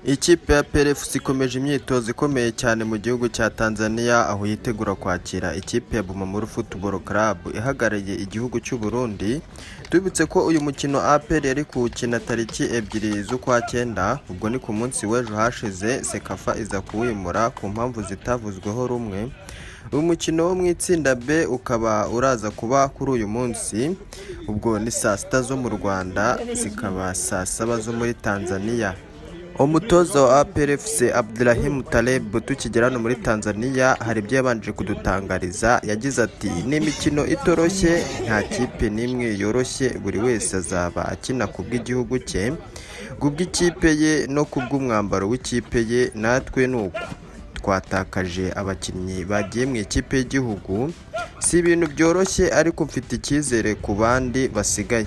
Ikipe ya PRFC ikomeje imyitozo ikomeye cyane mu gihugu cya Tanzania, aho yitegura kwakira ikipe ya Bumamuru Football Club ihagarariye igihugu cy'u Burundi. Tubibutse ko uyu mukino APR yari kuwukina tariki 2 z'ukwa 9, ubwo ni ku munsi w'ejo hashize. Sekafa iza kuwimura ku mpamvu zitavuzweho rumwe. Uyu mukino wo mu itsinda B ukaba uraza kuba kuri uyu munsi, ubwo ni saa 6 zo mu Rwanda, zikaba saa 7 zo muri Tanzania. Umutoza wa PRFC Abdulrahim Taleb tukigera hano muri Tanzania hari ibyo yabanje kudutangariza. Yagize ati ni imikino itoroshye, nta kipe n'imwe yoroshye, buri wese azaba akina kubw'igihugu cye, kubw'ikipe ye no kubw'umwambaro w'ikipe ye. Natwe nuko twatakaje abakinnyi bagiye mu ikipe y'igihugu, si ibintu byoroshye, ariko mfite icyizere ku bandi basigaye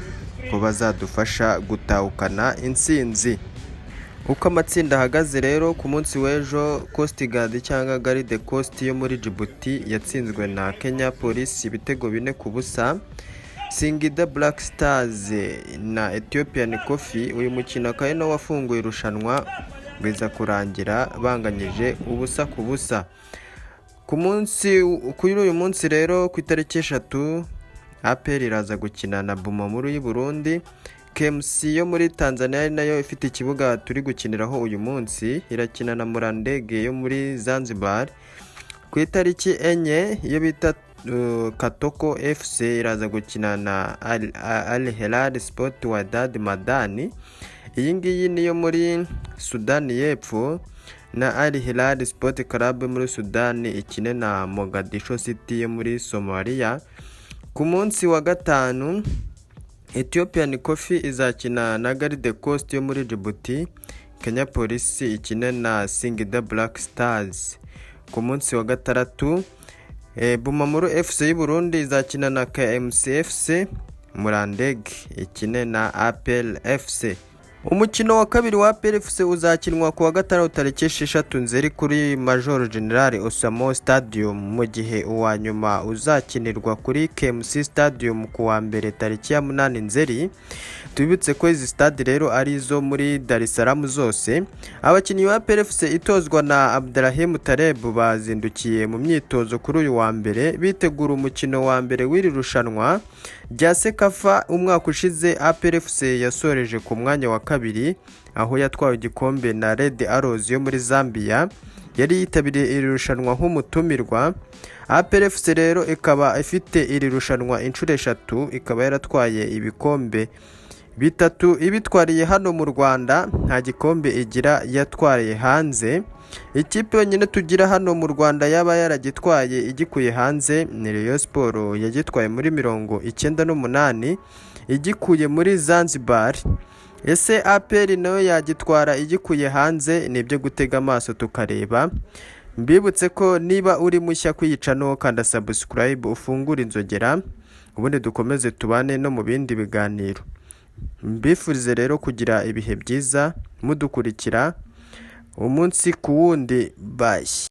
ko bazadufasha gutahukana intsinzi. Uko amatsinda ahagaze rero ku munsi w'ejo, Coast Guard cyangwa Garde Coast yo muri Djibouti yatsinzwe na Kenya Police ibitego 4-0. Singida Black Stars na Ethiopian Coffee, uyu mukino akaba ari nawo wafunguye irushanwa, biza kurangira banganyije 0-0. Kuri uyu munsi rero ku itariki 3 APR iraza gukina na Bumamuru y'u Burundi. KMC yo muri Tanzania ari nayo ifite ikibuga turi gukiniraho uyu munsi, irakina na Murandege yo muri Zanzibar. Ku itariki 4 iyo bita Katoko FC iraza gukina na Al Hilal Sport Wydad Madani. Iyi ngiyi niyo muri Sudani y'Epfo, na Al Hilal Sport Club muri Sudani ikine na Mogadishu City yo muri Somalia. Ku munsi wa 5 Ethiopian Coffee izakina na Garde Coast yo muri Djibouti. Kenya Police ikine na Singida Black Stars. Ku munsi wa 6 Bumamuru FC y'u Burundi izakina na KMC FC. Murandege ikine na APR FC. Umukino wa kabiri wa PRFC uzakinwa ku wa 5 tariki 6 Nzeri kuri Major General Osamo Stadium, mu gihe uwa nyuma uzakinirwa kuri KMC Stadium ku wa mbere tariki ya 8 Nzeri. Tubibutse ko izi stade rero ari zo muri Dar es Salaam zose. Abakinnyi ba PRFC itozwa na Abdulrahim Taleb bazindukiye mu myitozo kuri uyu wa mbere, bitegura umukino wa mbere w'iri rushanwa rya Sekafa. Umwaka ushize PRFC yasoreje ku mwanya wa 2, aho yatwawe igikombe na Red Arrows yo muri Zambia. Yari yitabiriye iri rushanwa nk'umutumirwa. PRFC rero ikaba ifite iri rushanwa inshuro 3, ikaba yaratwaye ibikombe 3 ibitwariye hano mu Rwanda, nta gikombe igira yatwariye hanze. Ikipe yonyine tugira hano mu Rwanda yaba yaragitwaye igikuye hanze ni Rayon Sport, yagitwaye muri 98 igikuye muri Zanzibar. Ese APR nayo yagitwara igikuye hanze? Nibyo gutega amaso tukareba. Mbibutse ko niba uri mushya kwiyicano kanda subscribe, ufungura inzogera, ubundi dukomeze tubane no mu bindi biganiro. Mbifurize rero kugira ibihe byiza mudukurikira umunsi ku wundi. Bye.